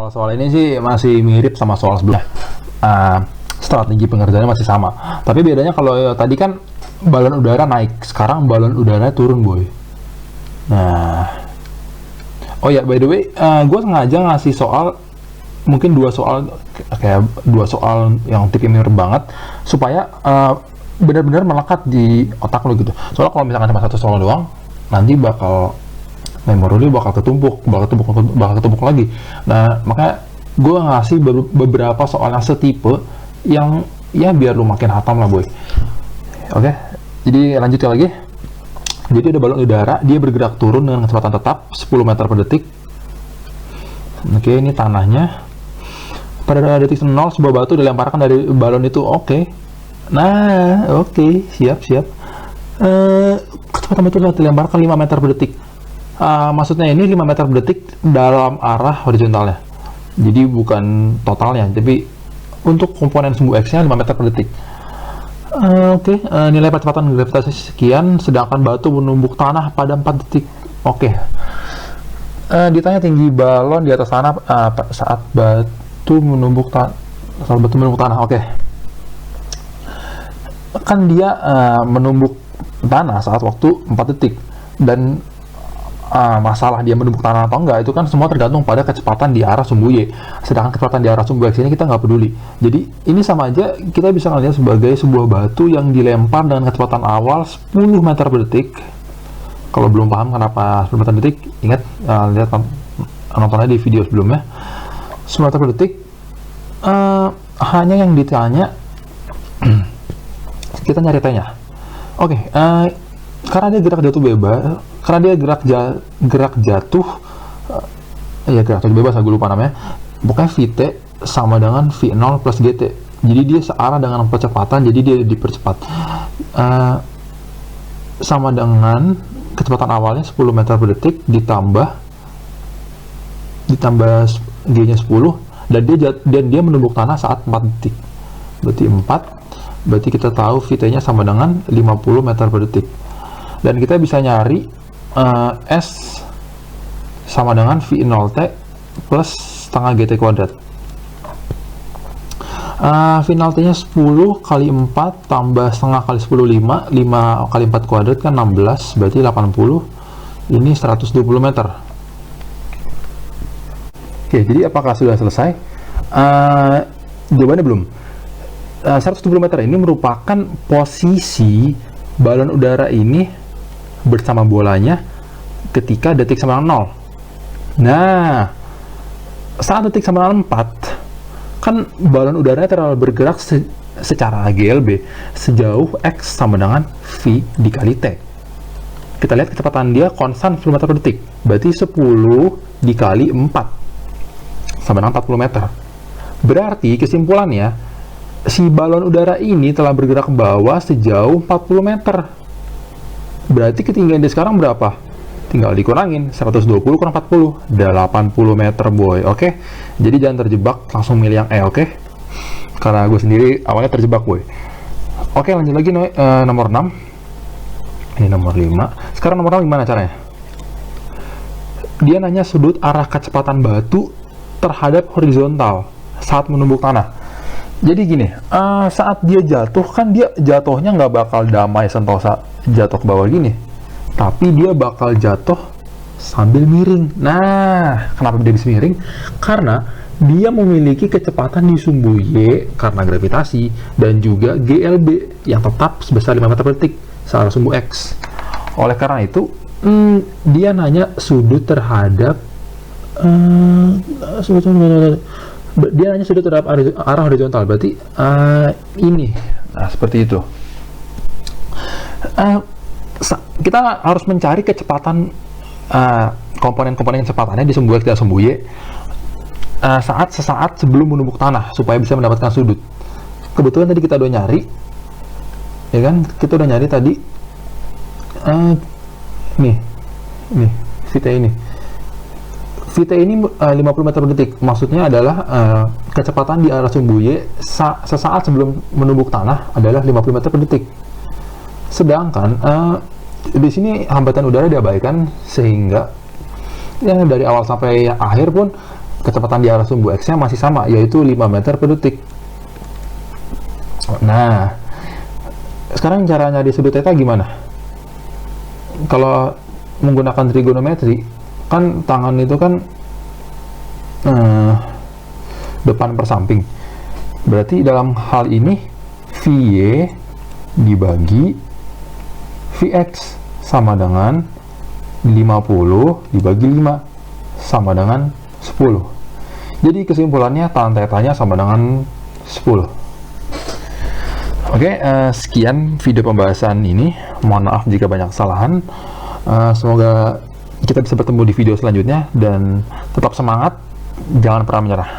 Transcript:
Kalau soal ini sih masih mirip sama soal sebelumnya. Strategi pengerjaannya masih sama. Tapi bedanya kalau tadi kan balon udara naik, sekarang balon udara turun, boy. Nah, oh ya, by the way, gue sengaja ngasih soal, mungkin dua soal yang tipnya mirip banget, supaya benar-benar melekat di otak lo gitu. Soalnya kalau misalkan cuma satu soal doang, nanti memori lu bakal ketumpuk lagi. Nah, makanya gue ngasih beberapa soal yang setipe yang ya biar lu makin hatam lah, boy. Oke, jadi lanjut lagi. Jadi ada balon udara, dia bergerak turun dengan kecepatan tetap 10 meter per detik. Oke, ini tanahnya. Pada detik 0, sebuah batu dilemparkan dari balon itu. Oke. Nah, oke, siap. Kecepatan batu dilemparkan 5 meter per detik. Maksudnya ini 5 meter per detik dalam arah horizontalnya. Jadi bukan totalnya, tapi untuk komponen sumbu X-nya 5 meter per detik. Oke, nilai percepatan gravitasi sekian, sedangkan batu menumbuk tanah pada 4 detik. Oke. Ditanya tinggi balon di atas tanah saat batu menumbuk tanah. Oke. Kan dia menumbuk tanah saat waktu 4 detik. Dan masalah dia menumbuk tanah atau enggak itu kan semua tergantung pada kecepatan di arah sumbu Y, sedangkan kecepatan di arah sumbu X ini kita nggak peduli. Jadi ini sama aja kita bisa ngelihat sebagai sebuah batu yang dilempar dengan kecepatan awal 10 meter per detik. Kalau belum paham kenapa 10 meter per detik, ingat lihat nontonnya di video sebelumnya. 10 meter per detik, hanya yang ditanya kita nyari T-nya. Oke, karena dia gerak jatuh bebas, karena dia gerak jatuh bebas, aku lupa namanya. Pokoknya Vt sama dengan V0 plus Gt. Jadi dia searah dengan percepatan, jadi dia dipercepat. Sama dengan kecepatan awalnya 10 meter per detik ditambah G-nya 10, dan dia menumbuk tanah saat 4 detik. Berarti kita tahu Vt-nya sama dengan 50 meter per detik. Dan kita bisa nyari S sama dengan V0T plus setengah GT kuadrat. V0T nya 10 kali 4 tambah setengah kali 10, 5 kali 4 kuadrat kan 16, berarti 80. Ini 120 meter. Oke, jadi apakah sudah selesai? Jawabannya belum. 120 meter ini merupakan posisi balon udara ini bersama bolanya ketika detik sama 0. Nah, saat detik sama 4 kan balon udaranya terlalu bergerak secara GLB sejauh X sama dengan V dikali T. Kita lihat kecepatan dia konstan 10 meter per detik, berarti 10 dikali 4 sama dengan 40 meter. Berarti kesimpulannya si balon udara ini telah bergerak ke bawah sejauh 40 meter. Berarti ketinggian dia sekarang berapa? Tinggal dikurangin 120 kurang 40, 80 meter, boy. Oke, jadi jangan terjebak, langsung milih yang E. Oke, karena gue sendiri awalnya terjebak, boy. Oke, lanjut lagi nomor 6. Ini nomor 5. Sekarang nomor 6 gimana caranya? Dia nanya sudut arah kecepatan batu terhadap horizontal saat menumbuk tanah. Jadi gini, saat dia jatuh kan dia jatuhnya nggak bakal damai sentosa jatuh ke bawah gini, tapi dia bakal jatuh sambil miring. Nah, kenapa dia bisa miring? Karena dia memiliki kecepatan di sumbu Y karena gravitasi dan juga GLB yang tetap sebesar 5 meter per detik searah sumbu X. Oleh karena itu, dia nanya sudut terhadap arah horizontal, berarti ini. Nah, seperti itu. Kita harus mencari kecepatan komponen-komponen kecepatannya di sumbu X dan sumbu Y sesaat sebelum menumbuk tanah supaya bisa mendapatkan sudut. Kebetulan tadi kita udah nyari, ya kan? Kita udah nyari tadi nih Vt ini. Vt ini 50 meter per detik. Maksudnya adalah kecepatan di arah sumbu Y sesaat sebelum menumbuk tanah adalah 50 meter per detik. Sedangkan di sini hambatan udara diabaikan sehingga ya dari awal sampai akhir pun kecepatan di arah sumbu X-nya masih sama, yaitu 5 meter per detik. Nah, sekarang cara nyari sudut theta gimana? Kalau menggunakan trigonometri, kan tangan itu kan depan per samping. Berarti dalam hal ini VY dibagi VX sama dengan 50 dibagi 5 sama dengan 10. Jadi kesimpulannya tan tetanya sama dengan 10. Oke, sekian video pembahasan ini. Mohon maaf jika banyak kesalahan. Semoga kita bisa bertemu di video selanjutnya dan tetap semangat, jangan pernah menyerah.